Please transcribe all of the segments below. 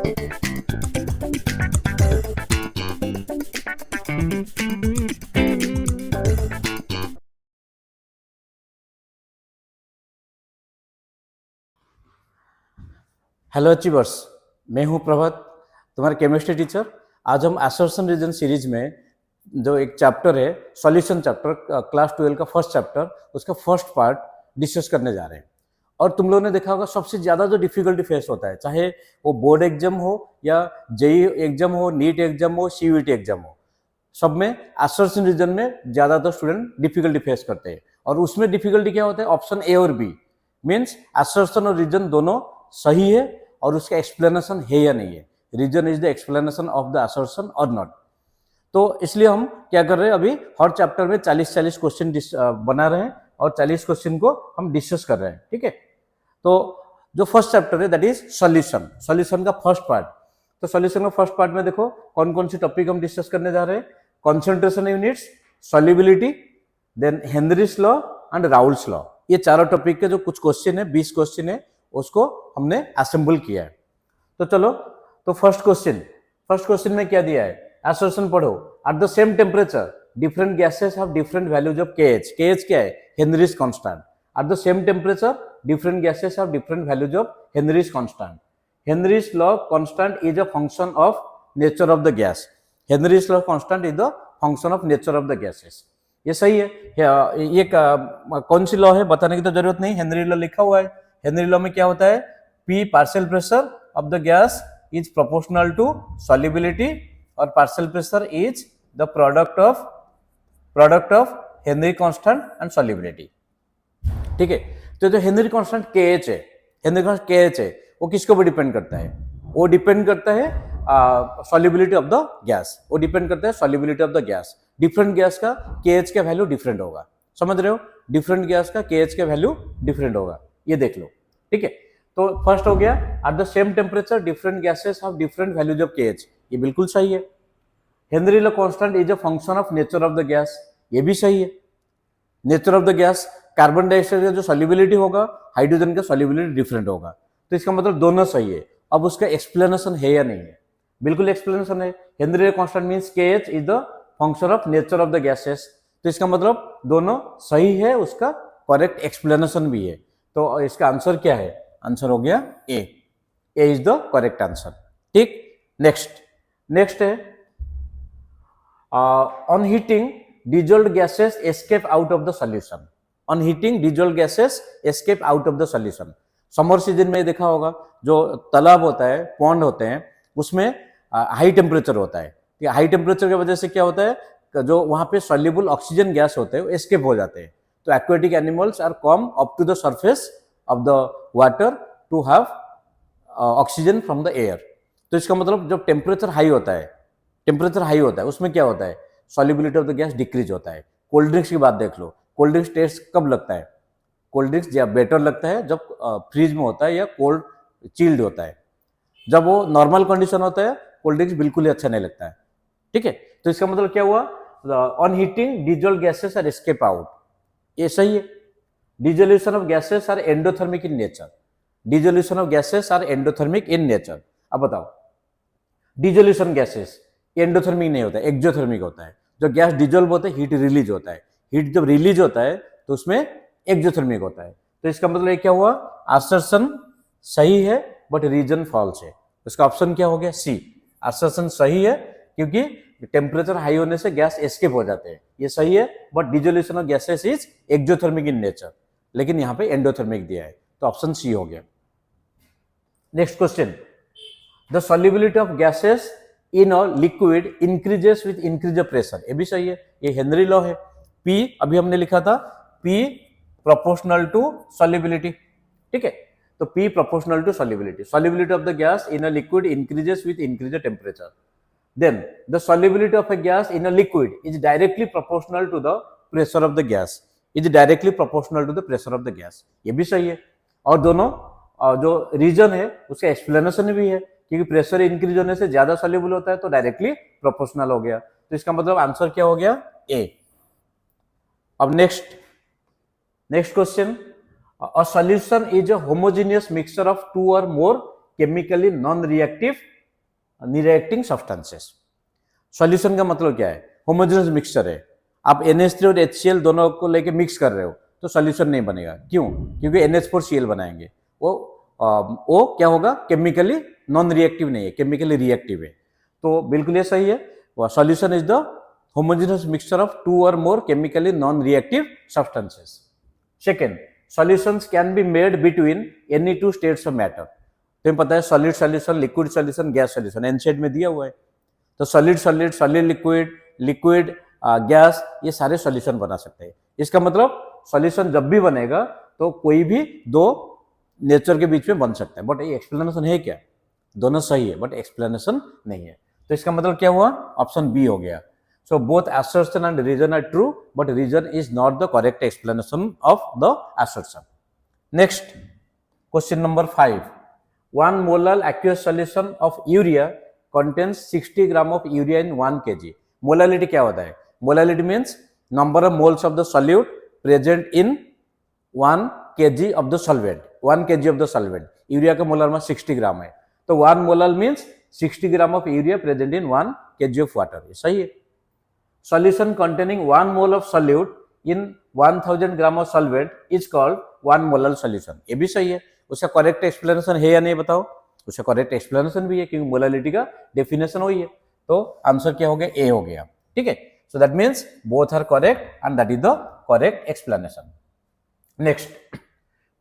Hello achievers, मैं हूं प्रभात, तुम्हारा केमिस्ट्री टीचर। आज हम असर्शन रीजन सीरीज में जो एक चैप्टर है सॉल्यूशन चैप्टर, क्लास 12 का फर्स्ट चैप्टर, उसका फर्स्ट पार्ट डिस्कस करने जा रहे हैं। और तुम लोगों ने देखा होगा सबसे ज़्यादा जो डिफिकल्टी फेस होता है, चाहे वो बोर्ड एग्जाम हो या जेई एग्जाम हो, नीट एग्जाम हो, सीयूईटी एग्जाम हो, सब में असर्शन रीजन में ज़्यादातर स्टूडेंट डिफिकल्टी फेस करते हैं। और उसमें डिफिकल्टी क्या होता है, ऑप्शन ए और बी, मीन्स असर्शन और रीजन दोनों सही है और उसका एक्सप्लेनेशन है या नहीं है। Reason is the explanation of the assertion और नॉट। तो इसलिए हम क्या कर रहे हैं, अभी हर चैप्टर में 40-40 क्वेश्चन बना रहे हैं और 40 क्वेश्चन को हम डिस्कस कर रहे हैं, ठीक है। तो जो फर्स्ट चैप्टर है दैट इज सॉल्यूशन, सॉल्यूशन का फर्स्ट पार्ट। तो सॉल्यूशन का फर्स्ट पार्ट में देखो कौन कौन सी टॉपिक हम डिस्कस करने जा रहे हैं। Concentration units, solubility, then Henry's law and Raoult's law. ये चारों टॉपिक के जो कुछ क्वेश्चन है, 20 क्वेश्चन है, उसको हमने असेंबल किया है। तो चलो, तो फर्स्ट क्वेश्चन में क्या दिया है, असर्शन पढ़ो। Eight the same temperature different gases have different values of KH। KH क्या है, Henrys constant. Eight the same temperature different gases have different values of Henry's constant. Henry's law constant is a function of nature of the gas. Henry's law constant is the function of nature of the gases. ये सही है। ये कौन सी law है बताने की तो जरूरत नहीं, हेनरी लॉ लिखा हुआ है। हेनरी लॉ में क्या होता है, P partial pressure of the gas is proportional to solubility और partial pressure is the product of Henry constant and solubility, ठीक है। तो जो हेनरी कांस्टेंट KH है, हेनरी कांस्टेंट KH है, वो किसके ऊपर डिपेंड करता है, वो डिपेंड करता है सॉल्युबिलिटी ऑफ द गैस, वो डिपेंड करता है solubility of the gas. Different gas का KH का वैल्यू डिफरेंट होगा, समझ रहे हो, डिफरेंट गैस का KH का वैल्यू डिफरेंट होगा, ये देख लो, ठीक है। तो फर्स्ट हो गया, eight the same temperature different gases have different values of KH, ये बिल्कुल सही है। Henry law constant is a function of nature of the gas, ये भी सही है। Nature of the gas, carbon dioxide का जो सॉल्युबिलिटी होगा, हाइड्रोजन का सॉल्युबिलिटी डिफरेंट होगा, तो इसका मतलब दोनों सही है। अब उसका एक्सप्लेनेशन है या नहीं है, बिल्कुल एक्सप्लेनेशन है। Henry law constant means KH is the function of nature of the gases, तो इसका मतलब दोनों सही है, उसका करेक्ट एक्सप्लेनेशन भी है। तो इसका आंसर क्या है, आंसर हो गया ए इज द करेक्ट आंसर, ठीक। नेक्स्ट है on heating dissolved gases escape out of the solution। on heating dissolved gases escape out of the solution। Summer season में देखा होगा, जो तालाब होता है, पॉन्ड होते हैं, उसमें हाई टेम्परेचर होता है। हाई टेम्परेचर की वजह से क्या होता है, जो वहां पे सॉल्युबल ऑक्सीजन गैस होते हैं वो एस्केप हो जाते हैं। तो aquatic animals are come up to the surface of the water to have oxygen from the air. तो इसका मतलब जब टेम्परेचर हाई होता है, उसमें क्या होता है, solubility of the gas decrease होता है। कोल्ड ड्रिंक्स की बात देख लो, कोल्ड ड्रिंक्स टेस्ट कब लगता है, कोल्ड ड्रिंक्स या बेटर लगता है जब फ्रीज में होता है या कोल्ड चिल्ड होता है। जब वो नॉर्मल कंडीशन होता है, कोल्ड ड्रिंक्स बिल्कुल ही अच्छा नहीं लगता है, ठीक है। तो इसका मतलब क्या हुआ, on heating dissolve gases are escape out, ये सही है। Dissolution of gases are endothermic in nature, dissolution of gases are endothermic in nature. अब बताओ, डिजोल्यूशन गैसेस एंडोथर्मिक नहीं होता है, एक्सोथर्मिक होता है। जो गैस डिजोल्व होता है, हीट रिलीज होता है, हीट जब रिलीज होता है तो उसमें एक्सोथर्मिक होता है। तो इसका मतलब क्या हुआ, असर्शन सही है बट रीजन फॉल्स है। इसका ऑप्शन क्या हो गया, सी। असर्शन सही है क्योंकि टेम्परेचर हाई होने से गैस एस्केप हो जाते हैं, ये सही है। But dissolution of gases is exothermic in nature, लेकिन यहाँ पे एंडोथर्मिक दिया है, तो ऑप्शन सी हो गया। Next question, the solubility of gases in a liquid increases with increase of pressure, ये भी सही है, ये हेनरी लॉ है। P अभी हमने लिखा था, P प्रोपोर्शनल टू सॉल्युबिलिटी, ठीक है। तो P proportional to solubility, solubility of the gas in a liquid increases with increase of temperature. Then the solubility of a gas in a liquid is directly proportional to the pressure of the gas, ये भी सही है। और दोनों जो reason है उसका explanation भी है, क्योंकि प्रेशर इंक्रीज होने से ज्यादा सॉल्युबल होता है तो डायरेक्टली प्रोपोर्शनल हो गया। तो इसका मतलब आंसर क्या हो गया, ए। अब next question, a solution is a homogeneous mixture of two or more chemically non reactive reacting substances. Solution का मतलब क्या है? होमोजेनस मिक्सचर है, आप NH3 और HCl दोनों को लेके मिक्स कर रहे हो तो सॉल्यूशन नहीं बनेगा। क्यों? क्योंकि NH4Cl बनाएंगे, वो क्या होगा? केमिकली नॉन रिएक्टिव नहीं है, केमिकली रिएक्टिव है। तो बिल्कुल ये सही है, solution is the homogeneous mixture of two or more chemically non reactive substances. Second, solutions can be made between any two states of matter. तुम्हें पता है solid solution, liquid solution, gas solution एनसेड में दिया हुआ है। तो solid solid, solid liquid, liquid gas, ये सारे सॉल्यूशन बना सकते हैं। इसका मतलब सॉल्यूशन जब भी बनेगा तो कोई भी दो नेचर के बीच में बन सकता है। बट ये एक्सप्लेनेशन है क्या? दोनों सही है बट एक्सप्लेनेशन नहीं है। तो इसका मतलब क्या हुआ? ऑप्शन बी हो गया। So both assertion and reason are true, but reason is not the correct explanation of the assertion. Next, question number 5. 1 molar aqueous solution of urea contains 60 gram of urea in 1 kg. Molality क्या होता है? Molality means number of moles of the solute present in 1 kg of the solvent. 1 kg of the solvent. Urea का molar mass 60 ग्राम है, तो 1 molar means 60 gram of urea present in 1 kg of water. सही है। Solution containing 1 mole of solute in 1000 gram of solvent is called 1 molar solution. ये भी सही है। उसका करेक्ट एक्सप्लेनेशन है या नहीं बताओ? उसका करेक्ट एक्सप्लेनेशन भी है क्योंकि मोलालिटी का डेफिनेशन वही है। तो आंसर क्या हो गया? ए हो गया। ठीक है, so that means both are correct and that is the correct explanation. Next,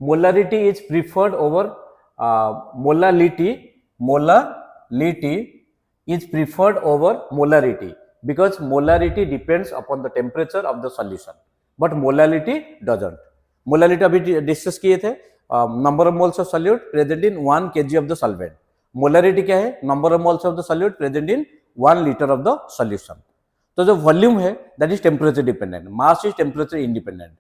molarity is preferred over molality. Molality is preferred over molarity because molarity depends upon the temperature of the solution, but molality doesn't. Molality अभी discuss किए थे, number of moles of solute present in 1 kg of the solvent. Molarity क्या है? Number of moles of the solute present in 1 litre of the solution. तो जो volume है that is temperature dependent, mass is temperature independent.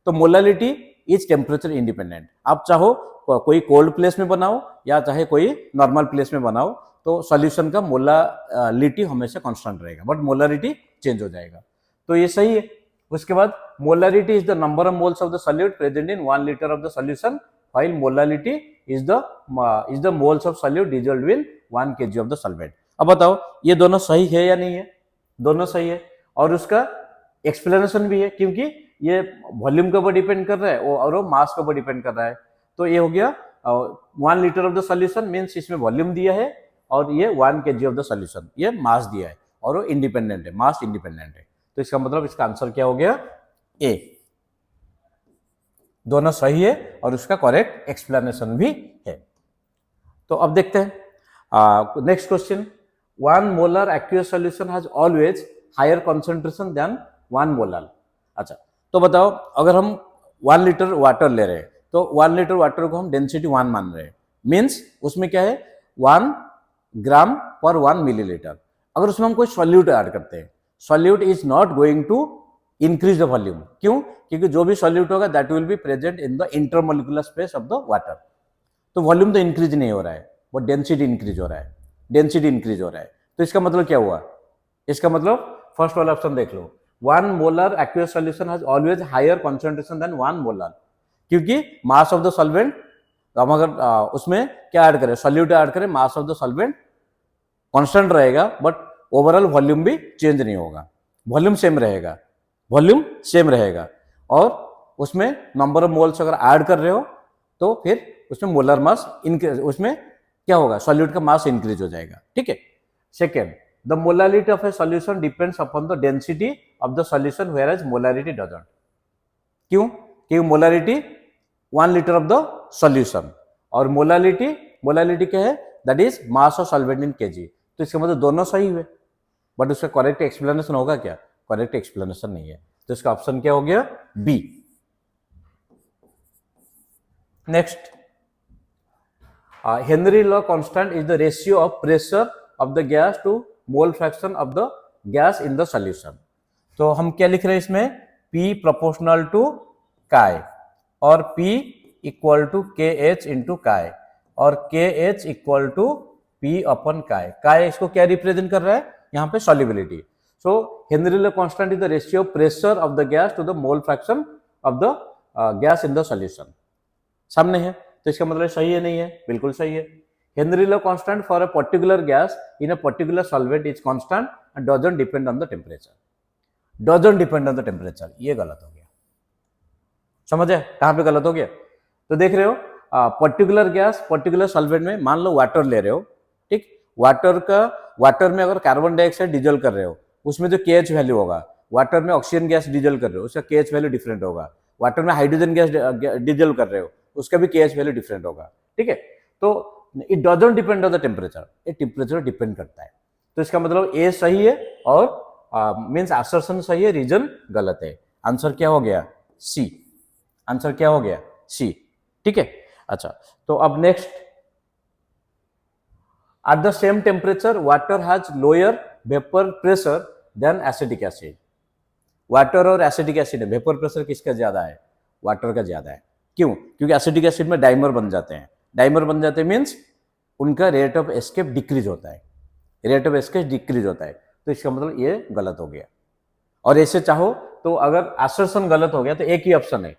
तो molality is temperature independent. आप चाहो कोई cold place में बनाओ या चाहे कोई नॉर्मल प्लेस में बनाओ, तो सॉल्यूशन का मोलालिटी हमेशा कांस्टेंट रहेगा, बट मोलारिटी चेंज हो जाएगा। तो ये सही है। उसके बाद molarity is the number of moles of the solute present in 1 litre of the solution, while molality is the moles of solute dissolved in 1 kg of the solvent. अब बताओ ये दोनों सही है या नहीं है? दोनों सही है, और उसका एक्सप्लेनेशन भी है क्योंकि ये वॉल्यूम के ऊपर डिपेंड कर रहा है और वो मास के ऊपर डिपेंड कर रहा है। तो ये हो गया 1 litre of the solution means इसमें वॉल्यूम दिया है और ये 1 kg ऑफ द सॉल्यूशन, ये मास दिया है और वो इंडिपेंडेंट है, मास इंडिपेंडेंट है। तो इसका मतलब इसका आंसर क्या हो गया? ए। दोनों सही है और उसका करेक्ट एक्सप्लेनेशन भी है। तो अब देखते हैं next question. 1 molar aqueous solution has always higher concentration than 1 molar। अच्छा, तो बताओ अगर हम 1 लीटर वाटर ले रहे हैं तो 1 लीटर वाटर को हम डेंसिटी 1 मान रहे हैं, मीन्स उसमें क्या है? 1 ग्राम पर 1 मिलीलीटर। अगर उसमें हम कोई सॉल्यूट ऐड करते हैं, solute is not going to increase the volume. क्यों? क्योंकि जो भी सॉल्यूट होगा that will be present in the intermolecular space of the water. तो वॉल्यूम तो इंक्रीज नहीं हो रहा है, वो डेंसिटी इंक्रीज हो रहा है, डेंसिटी इंक्रीज हो रहा है। तो इसका मतलब क्या हुआ? इसका मतलब फर्स्ट वाला ऑप्शन देख लो, 1 molar aqueous solution has always higher concentration than 1 molar, क्योंकि मास ऑफ द सॉल्वेंट, हम अगर उसमें क्या ऐड करें, सॉल्यूट ऐड करें, mass of the solvent constant रहेगा बट ओवरऑल वॉल्यूम भी चेंज नहीं होगा, वॉल्यूम सेम रहेगा, वॉल्यूम सेम रहेगा। और उसमें नंबर ऑफ मोल्स अगर ऐड कर रहे हो तो फिर उसमें मोलर मास इंक्रीज, उसमें क्या होगा? सॉल्यूट का मास इंक्रीज हो जाएगा। ठीक है। Second, the molarity of A solution depends upon the density of the solution whereas molarity doesn't. क्यों? क्योंकि molarity 1 litre of the solution और मोलालिटी क्या है? That is mass of solvent in KG. तो इसका मतलब दोनों सही हुए, बट उसका करेक्ट एक्सप्लेनेशन होगा क्या? करेक्ट एक्सप्लेनेशन नहीं है। तो इसका ऑप्शन क्या हो गया? B. Next, Henry law constant is the ratio of pressure of the gas to mole fraction of the gas in the solution. तो हम क्या लिख रहे हैं इसमें? P प्रोपोर्शनल टू काय और P equal to KH into chi और KH equal to P upon chi. Chi इसको क्या रिप्रेजेंट कर रहा है? यहाँ पे solubility. So Henry law constant is the ratio of pressure of the gas to the mole fraction of the gas in the solution. सामने है, तो इसका मतलब सही है नहीं है? बिल्कुल सही है, Henry law constant for a particular gas in a particular solvent is constant and doesn't depend on the temperature. Doesn't depend on the temperature. ये गलत हो गया. समझे कहां पे गलत हो गया? तो देख रहे हो पर्टिकुलर गैस पर्टिकुलर सॉल्वेंट में मान लो वाटर ले रहे हो, ठीक, वाटर में अगर कार्बन डाइऑक्साइड डिजोल्व कर रहे हो, उसमें जो केएच वैल्यू होगा, वाटर में ऑक्सीजन गैस डिजोल्व कर रहे हो, उसका केएच वैल्यू डिफरेंट होगा. वाटर में हाइड्रोजन गैस डिजोल्व कर रहे हो, उसका भी केएच वैल्यू डिफरेंट होगा. ठीक है, तो it doesn't depend on the temperature, ये टेम्परेचर डिपेंड करता है. तो इसका मतलब ए सही है और मीन्स असर्शन सही है, रीजन गलत है. आंसर क्या हो गया? सी. आंसर क्या हो गया? सी. ठीक है. अच्छा, तो अब next, at the same temperature water has lower vapour pressure than acetic acid. Water और एसिटिक एसिड में वेपर प्रेशर किसका ज्यादा है? वाटर का ज्यादा है. क्यों? क्योंकि एसिटिक एसिड में डाइमर बन जाते हैं. डाइमर बन जाते हैं मीन्स उनका रेट ऑफ एस्केप डिक्रीज होता है. रेट ऑफ एस्केप डिक्रीज होता है. तो इसका मतलब ये गलत हो गया. और ऐसे चाहो तो अगर असर्शन गलत हो गया तो एक ही ऑप्शन है.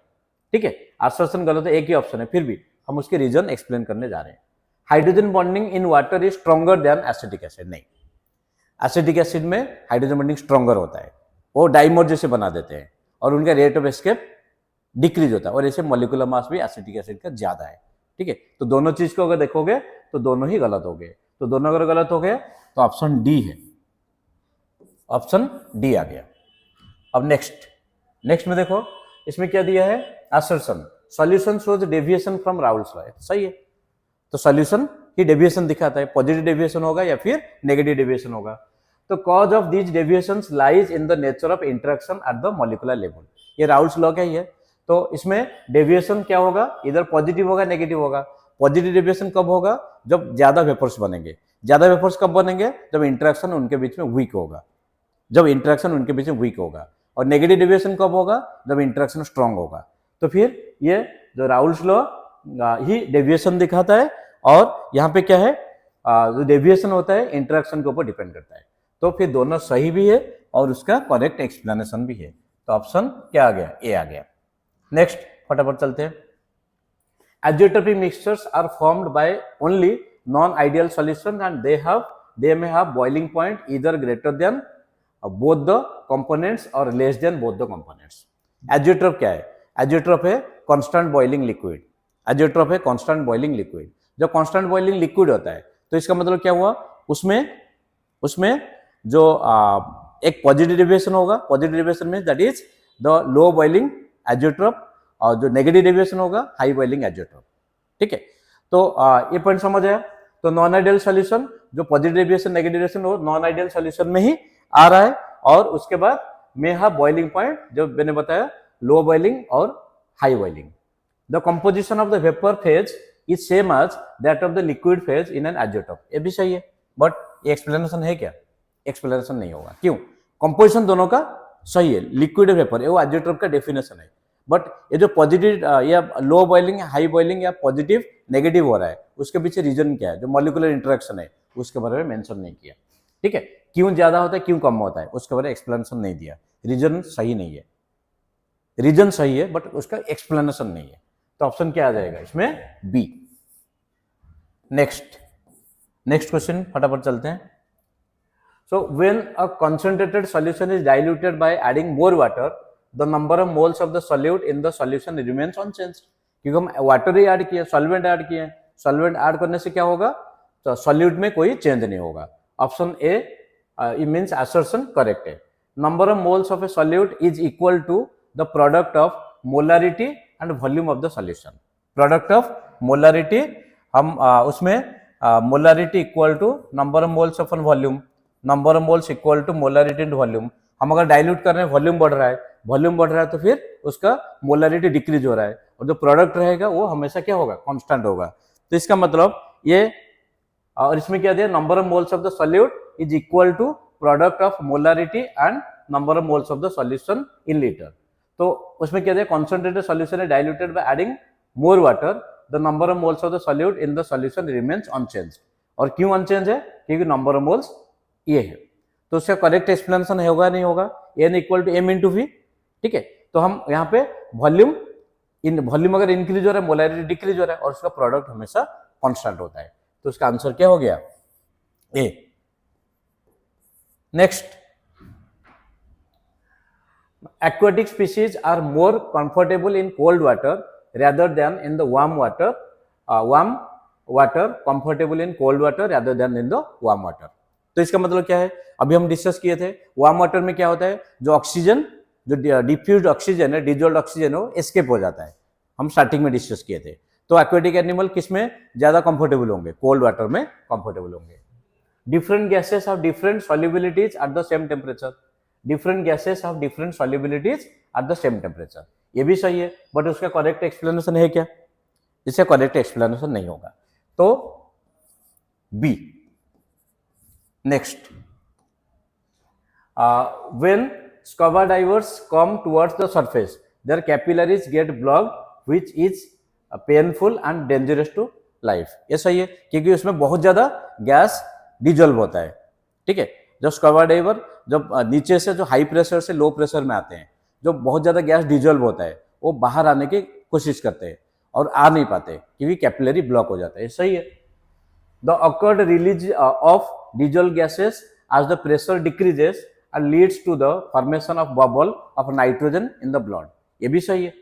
ठीक है, असर्शन गलत है, एक ही ऑप्शन है, फिर भी हम उसके रीजन एक्सप्लेन करने जा रहे हैं. Hydrogen bonding in water is stronger than acetic acid. नहीं, एसिटिक एसिड में हाइड्रोजन बॉन्डिंग स्ट्रॉन्गर होता है, वो डाइमर जैसे बना देते हैं और उनका रेट ऑफ एस्केप डिक्रीज होता है. और ऐसे मॉलिक्यूलर मास भी एसिटिक एसिड का ज्यादा है. ठीक है, तो दोनों चीज को अगर देखोगे तो दोनों ही गलत हो गए. तो दोनों अगर गलत हो गए तो ऑप्शन डी है. ऑप्शन डी आ गया. अब नेक्स्ट में देखो, इसमें क्या दिया है? Assertion. Solution shows deviation from Raoult's law. सही है, तो सॉल्यूशन ही डेविएशन दिखाता है. पॉजिटिव डेविएशन होगा या फिर नेगेटिव डेविएशन होगा. तो cause of these deviations lies in the nature of interaction at the molecular level. ये राउल्स लॉ का ही है. तो इसमें डेविएशन क्या होगा? इधर पॉजिटिव होगा, नेगेटिव होगा. पॉजिटिव डेविएशन कब होगा? जब ज्यादा वेपर्स बनेंगे. ज्यादा वेपर्स कब बनेंगे? जब इंटरेक्शन उनके बीच में वीक होगा. जब इंटरेक्शन उनके बीच में वीक होगा. और नेगेटिव डेविएशन कब होगा? जब इंटरेक्शन स्ट्रांग होगा. तो फिर ये जो राउल्स लॉ ही डेविएशन दिखाता है. और यहाँ पे क्या है? जो डेविएशन होता है इंटरेक्शन के ऊपर डिपेंड करता है. तो फिर दोनों सही भी है और उसका करेक्ट एक्सप्लेनेशन भी है. तो ऑप्शन क्या आ गया? ए आ गया. नेक्स्ट फटाफट चलते हैं. Azeotropic mixtures are formed by only non-ideal solution and they may have boiling point either greater than both the components or less than both the components. Azeotrope क्या है? Azeotrope है constant boiling liquid. Azeotrope है constant boiling liquid. जब constant boiling liquid होता है तो इसका मतलब क्या हुआ? उसमें जो एक पॉजिटिव डेविएशन होगा. Positive deviation means that is the low boiling azeotrope और जो नेगेटिव डेविएशन होगा हाई बॉइलिंग एजियोट्रोप. ठीक है, तो ये पॉइंट समझ आया. तो नॉन आइडियल सॉल्यूशन जो पॉजिटिव डेविएशन नेगेटिव डेविएशन हो नॉन आइडियल सॉल्यूशन में ही आ रहा है. और उसके बाद में है बॉइलिंग पॉइंट जो मैंने बताया, लो बॉइलिंग और high boiling. The composition of the vapour phase is same as that of the liquid phase in an azeotrope. ये भी सही है, बट ये एक्सप्लेनेशन है क्या? एक्सप्लेनेशन नहीं होगा. क्यों? कंपोजिशन दोनों का सही है, लिक्विड वेपर ये वो एजियोट्रोप का डेफिनेशन है. बट ये जो पॉजिटिव या लो बॉइलिंग हाई बॉइलिंग या पॉजिटिव नेगेटिव हो रहा है उसके पीछे रीजन क्या है? जो मॉलिक्यूलर इंटरेक्शन है उसके बारे में मेंशन नहीं किया. ठीक है, क्यों ज्यादा होता है क्यों कम होता है उसके बारे में एक्सप्लेनेशन नहीं दिया. रीजन सही नहीं है. रीजन सही है बट उसका एक्सप्लेनेशन नहीं है. तो ऑप्शन क्या आ जाएगा इसमें? बी. नेक्स्ट क्वेश्चन फटाफट चलते हैं. So when a concentrated solution is diluted by adding more water, the number of moles of the solute in the solution remains unchanged. क्योंकि हम वाटर ही ऐड किए, सॉल्वेंट ऐड किए. सॉल्वेंट ऐड करने से क्या होगा? तो सॉल्यूट में कोई चेंज नहीं होगा. Option A it means assertion correct है. Number of moles of a solute is equal to the product of molarity and volume of the solution. Product of molarity हम उसमें molarity equal to number of moles of volume. Number of moles equal to molarity and volume. हम अगर dilute कर रहे हैं volume बढ़ रहा है तो फिर उसका मोलारिटी डिक्रीज हो रहा है और जो प्रोडक्ट रहेगा वो हमेशा क्या होगा? कांस्टेंट होगा. तो इसका मतलब ये, और इसमें क्या दिया? Number of moles of the solute is equal to product of molarity and number of moles of the solution in litre. तो उसमें क्या दिया? कॉन्सेंट्रेटेड सॉल्यूशन है diluted by adding more water, the number of moles of the solute in the solution remains unchanged. और क्यों unchange है? क्योंकि number of moles ये है. तो उसका करेक्ट एक्सप्लेनेशन होगा नहीं होगा? N equal to M into V. ठीक है, तो हम यहाँ पे वॉल्यूम अगर इंक्रीज हो रहा है मोलारिटी डिक्रीज हो रहा है और उसका प्रोडक्ट हमेशा कांस्टेंट होता है. तो उसका आंसर क्या हो गया? A. Next, aquatic species are more comfortable in cold water rather than in the warm water. Warm water comfortable in cold water rather than in the warm water. तो इसका मतलब क्या है? अभी हम डिस्कस किए थे, वार्म वाटर में क्या होता है, जो ऑक्सीजन, जो डिफ्यूज्ड ऑक्सीजन है, डिजोल्व्ड ऑक्सीजन है, वो एस्केप हो जाता है। हम स्टार्टिंग में डिस्कस किए थे। तो एक्वेटिक एनिमल किस में ज्यादा कंफर्टेबल होंगे? कोल्ड वाटर में कंफर्टेबल होंगे। Different gases have different solubilities at the same temperature. Different gases have different solubilities at the same temperature. ये भी सही है, बट उसका करेक्ट एक्सप्लेनेशन है क्या? इसका करेक्ट एक्सप्लेनेशन नहीं होगा, तो B. Next, when scuba divers come towards the surface their capillaries get blocked which is painful and dangerous to life. ये सही है, क्योंकि उसमें बहुत ज्यादा गैस डिजोल्व होता है। ठीक है, जब स्कूबा डाइवर जब नीचे से जो हाई प्रेशर से लो प्रेशर में आते हैं, जो बहुत ज्यादा गैस डिजोल्व होता है, वो बाहर आने की कोशिश करते हैं और आ नहीं पाते क्योंकि कैपिलरी ब्लॉक हो जाता है। सही है। The awkward release of dissolve gases as the pressure decreases and leads to the formation of bubble of nitrogen in the blood. ये भी सही है।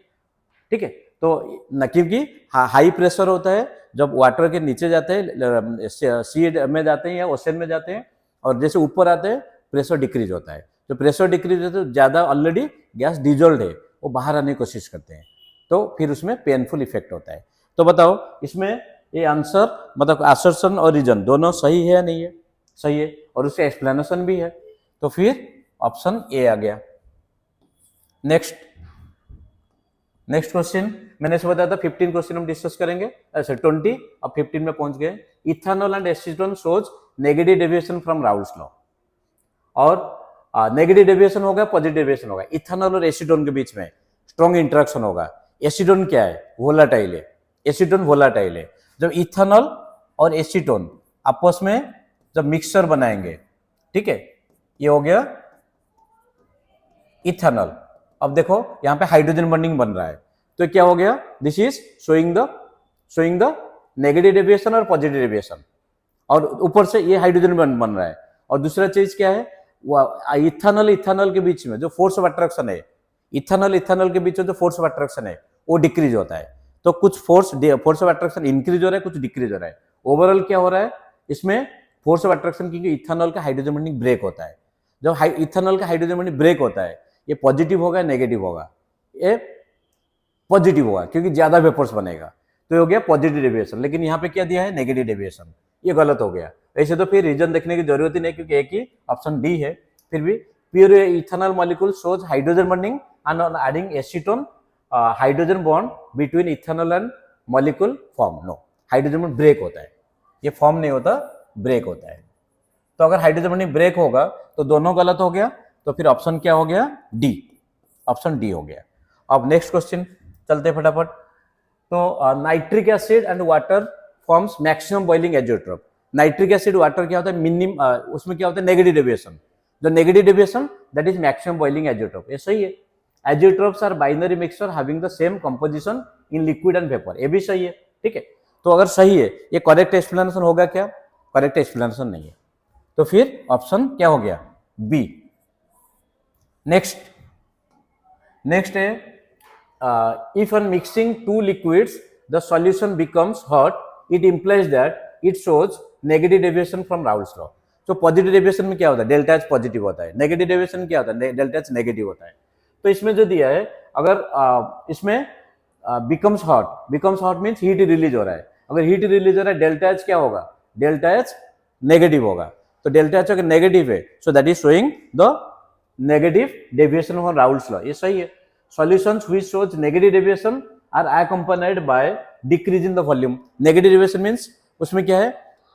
ठीक है, तो न क्योंकि हाई प्रेशर होता है, जब वाटर के नीचे जाते हैं, सी में जाते हैं या ओशन में जाते हैं, और जैसे ऊपर आते हैं प्रेशर डिक्रीज होता है। तो प्रेशर डिक्रीज होता है तो ज्यादा ऑलरेडी गैस डिजोल्व है, वो बाहर आने की कोशिश करते हैं, तो फिर उसमें पेनफुल इफेक्ट होता है। तो बताओ इसमें ये आंसर मतलब असर्शन और रीजन दोनों सही है या नहीं है? सही है, और उससे एक्सप्लेनेशन भी है, तो फिर ऑप्शन ए आ गया। नेक्स्ट क्वेश्चन, मैंने इसे बताया था 15 क्वेश्चन हम डिस्कस करेंगे, ऐसे 20, अब 15 में पहुंच गए। Ethanol and acetone shows negative deviation from Raoult's law. और नेगेटिव डेविएशन होगा, पॉजिटिव डेविएशन होगा। इथेनॉल और एसीटोन के बीच में स्ट्रॉन्ग इंटरेक्शन होगा। एसीटोन क्या है? वोलाटाइल है। एसीटोन वोलाटाइल है। जब इथेनॉल और एसीटोन आपस में जब मिक्सचर बनाएंगे, ठीक है, ये हो गया इथेनॉल। अब देखो यहाँ पे हाइड्रोजन बॉन्डिंग बन रहा है, तो क्या हो गया? This is showing the negative deviation और पॉजिटिव डेविएशन, और ऊपर से ये हाइड्रोजन बन रहा है। और दूसरा चीज क्या है? इथेनॉल के बीच में जो फोर्स ऑफ अट्रैक्शन है, इथेनॉल के बीच में जो फोर्स ऑफ अट्रैक्शन है वो डिक्रीज होता है। तो कुछ फोर्स ऑफ अट्रैक्शन इंक्रीज हो रहा है, कुछ डिक्रीज हो रहा है। ओवरऑल क्या हो रहा है इसमें? फोर्स ऑफ अट्रैक्शन, क्योंकि इथेनॉल का हाइड्रोजन बॉन्डिंग ब्रेक होता है। जब इथेनॉल का हाइड्रोजन बॉन्डिंग ब्रेक होता है, ये पॉजिटिव होगा नेगेटिव होगा? ये पॉजिटिव होगा, क्योंकि ज्यादा वेपर्स बनेगा, तो हो गया पॉजिटिव डेविएशन। लेकिन यहाँ पे क्या दिया है? Negative deviation. ये गलत हो गया। ऐसे तो फिर रीजन देखने की जरूरत ही नहीं, क्योंकि एक ही ऑप्शन डी है। फिर भी pure ethanol molecule shows hydrogen bonding and on adding acetone hydrogen bond between ethanol and molecule form. No, hydrogen bond break होता है, ये फॉर्म नहीं होता, ब्रेक होता है। तो अगर हाइड्रोजन बॉन्डिंग ब्रेक होगा तो दोनों गलत हो गया, तो फिर ऑप्शन क्या हो गया? डी। ऑप्शन डी हो गया। अब नेक्स्ट क्वेश्चन चलते फटाफट। तो nitric acid and water forms maximum boiling azeotrope. Nitric acid water क्या होता है? मिनिमम, उसमें क्या होता है? Negative deviation. जो negative deviation that is maximum boiling azeotrope. ये सही है। Azeotropes are binary mixture having the same composition in liquid and vapour. ये भी सही है। ठीक है, तो अगर सही है, ये करेक्ट एक्सप्लेनेशन होगा क्या? करेक्ट एक्सप्लेनेशन नहीं है, तो फिर ऑप्शन क्या हो गया? बी। नेक्स्ट है if on mixing two liquids the solution becomes hot, it implies that it shows negative deviation from Raoult's law. तो पॉजिटिव डेविएशन में क्या होता है? डेल्टा एच पॉजिटिव होता है। नेगेटिव डेविएशन क्या होता है? डेल्टा एच नेगेटिव होता है। तो इसमें जो दिया है, अगर इसमें becomes hot means heat release हो रहा है। अगर हीट रिलीज हो रहा है, डेल्टा एच क्या होगा? डेल्टा एच नेगेटिव होगा। तो डेल्टा एच अगर नेगेटिव है, so that is showing the negative deviation from Raoult's law. ये सही है। Solutions which shows negative deviation are accompanied by decrease in the volume. Negative deviation means उसमें क्या है?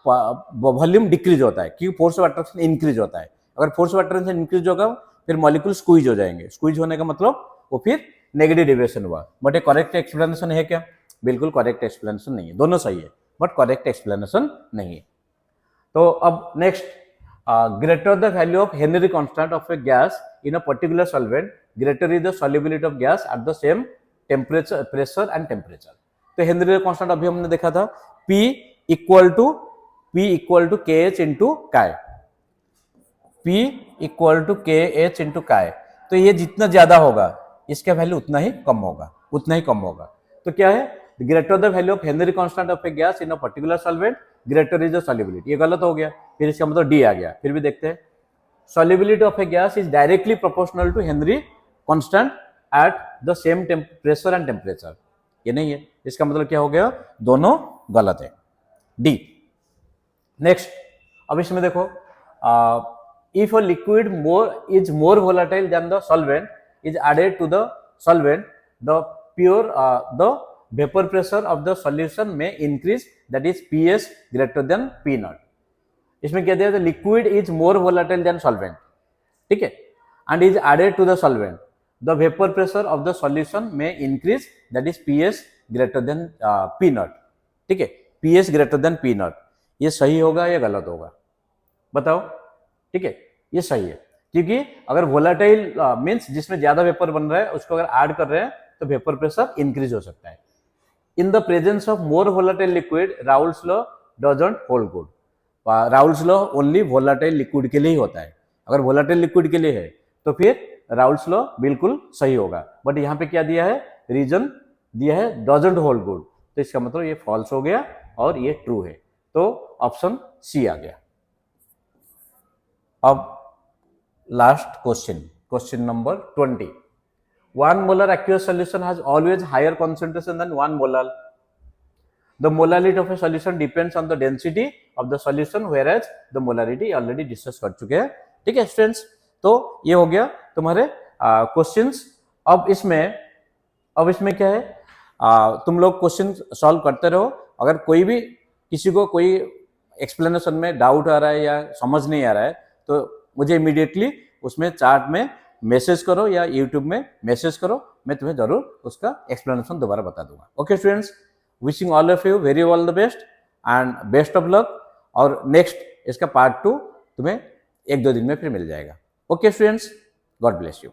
वॉल्यूम डिक्रीज होता है, क्योंकि फोर्स ऑफ अट्रैक्शन इंक्रीज होता है। अगर फोर्स ऑफ अट्रैक्शन इंक्रीज होगा, फिर मॉलिक्यूल स्क्वीज हो जाएंगे। स्क्वीज होने का मतलब वो फिर नेगेटिव डेविएशन हुआ। बट ये करेक्ट एक्सप्लेनेशन है क्या? बिल्कुल करेक्ट एक्सप्लेनेशन नहीं है। दोनों सही है, बट करेक्ट एक्सप्लेनेशन नहीं है। तो अब next, greater the value of Henry constant of a gas in a particular solvent, greater is the solubility of gas at the same temperature, pressure and temperature. तो हेनरी constant अभी हमने देखा था P equal to P equal to K H into chi, P equal to K H into chi. तो ये जितना ज्यादा होगा इसका वैल्यू उतना ही कम होगा, उतना ही कम होगा। तो क्या है, greater the value of Henry constant of A gas in a particular solvent greater is the solubility. ये गलत हो गया, फिर इसका मतलब डी आ गया। फिर भी देखते हैं, solubility of a gas is directly proportional to Henry constant at the same pressure and temperature। ये नहीं है, इसका मतलब क्या हो गया, दोनों गलत है, डी। नेक्स्ट, अब इसमें देखो, if a liquid is more volatile than the solvent is added to the solvent, the vapour pressure of the solution में increase, that is PS greater than P naught. इसमें क्या दिया, liquid is more volatile than solvent, ठीक है, and is added to the solvent, the vapour pressure of the solution में increase, that is PS greater than P naught, ठीक है, PS greater than P not. ये सही होगा या गलत होगा, बताओ, ठीक है, ये सही है, क्योंकि अगर वोलाटाइल मीन्स जिसमें ज्यादा वेपर बन रहा है उसको अगर ऐड कर रहे हैं तो वेपर प्रेशर इंक्रीज हो सकता है। In the presence of more volatile liquid Raoult's law doesn't hold good. Raoult's law only volatile liquid के लिए ही होता है, अगर वोलाटाइल लिक्विड के लिए है तो फिर राउल्स लॉ बिल्कुल सही होगा। बट यहाँ पे क्या दिया है, रीजन दिया है डजंट होल्ड गुड, तो इसका मतलब ये फॉल्स हो गया और ये ट्रू है, तो ऑप्शन सी आ गया। अब last question, question number 20। 1 molar aqueous solution has always higher concentration than 1 molar. The molarity of a solution depends on the density of the solution, whereas the molarity already discuss कर चुके हैं, ठीक है students. तो ये हो गया तुम्हारे क्वेश्चंस। अब इसमें क्या है, तुम लोग क्वेश्चन सॉल्व करते रहो। अगर कोई भी किसी को कोई एक्सप्लेनेशन में डाउट आ रहा है या समझ नहीं आ रहा है तो मुझे इमीडिएटली उसमें चार्ट में मैसेज करो या यूट्यूब में मैसेज करो, मैं तुम्हें जरूर उसका एक्सप्लेनेशन दोबारा बता दूंगा। Okay students, wishing all of you very all the best and best of luck. और नेक्स्ट इसका पार्ट 2 तुम्हें 1-2 दिन में फिर मिल जाएगा। Okay students, God bless you.